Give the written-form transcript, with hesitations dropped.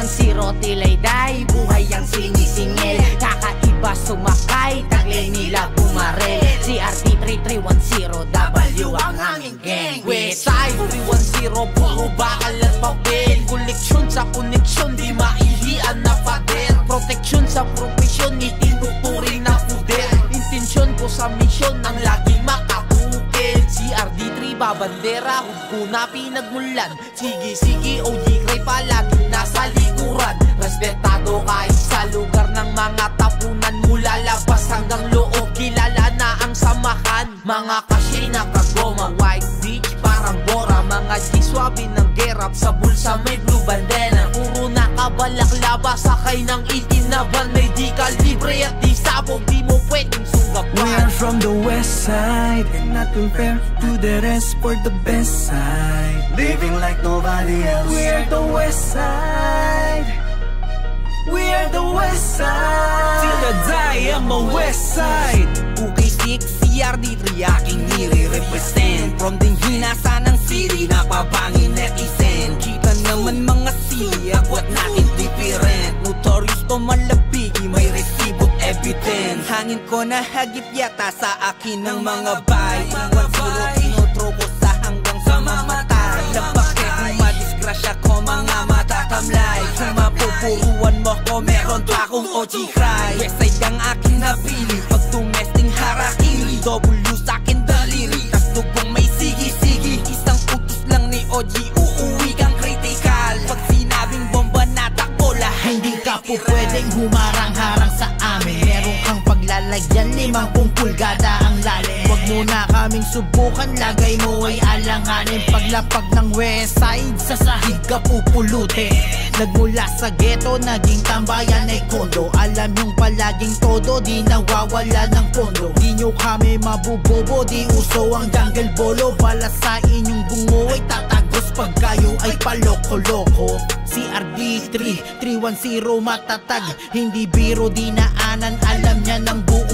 310 tila'y dahi, buhay ang sinisingil. Kakaiba sumakay, taglay nila bumaril. CRT 3310, W ang aming gang. Westside 310, puro bakal at papel. Koleksyon sa koneksyon, di maihian na pader. Proteksyon sa profesyon, itinuturing na puder. Intensyon ko sa misyon, ang laging makabukid. CRD3 babandera, hud ko na pinagmulan. Sige, OG Cray palagi nasa likuran. Respetado kahit sa lugar ng mga tapunan. Mula labas hanggang loob, kilala na ang samahan. Mga kasye na kagoma, white beach parang Bora. Mga G-swabe ng gerap, sa bulsa may blue bandana. Puro nakabalaklaba, sakay ng itin na van. May di kalibre at di sabog, di mo pwedeng sunggapan. We are from the west side, and not compare to the rest for the best side. Living like nobody else. We are the west side. We are the west side. Till the die, I'm a west side. Okay, 6 CRD3 aking nire-represent. From din hinasa ng city, napabangin netizen. Kita naman mga sili, agwat natin different. Notorious ko malabigi, may resibo't evidence. Hangin ko na hagip yata sa akin ng mga bay. 1-0 inotro ko sa hanggang sa mamatay. Napakit kung madisgrasya ko mga matatamlay. Kung mapupuruan mo ko, meron pa akong OG Cray. Westside ang aking napili, pag tumesting harakiri. W sa'kin daliri, tas dugong may sigi-sigi. Isang utos lang ni OG, uuwi kang critical. Pag sinabing bomba natakbo lahat, hindi ka po pwedeng humarang-harang sa amin. Meron kang paglalagyan, 50 pulgada ang lalim. Wag mo na kaming subukan, lagay mo ay alanganin. Paglapag ng west side, sa sahig ka pupulutin. Nagmula sa ghetto, naging tambayan ay kondo. Alam yung palaging todo, di nawawala ng pondo. Di nyo kami mabubobo, di uso ang jungle bolo. Bala sa inyong bungo ay tatagos pag kayo ay paloko-loko. CRD3 310 matatag, hindi biro dinaanan. Alam niya ng buo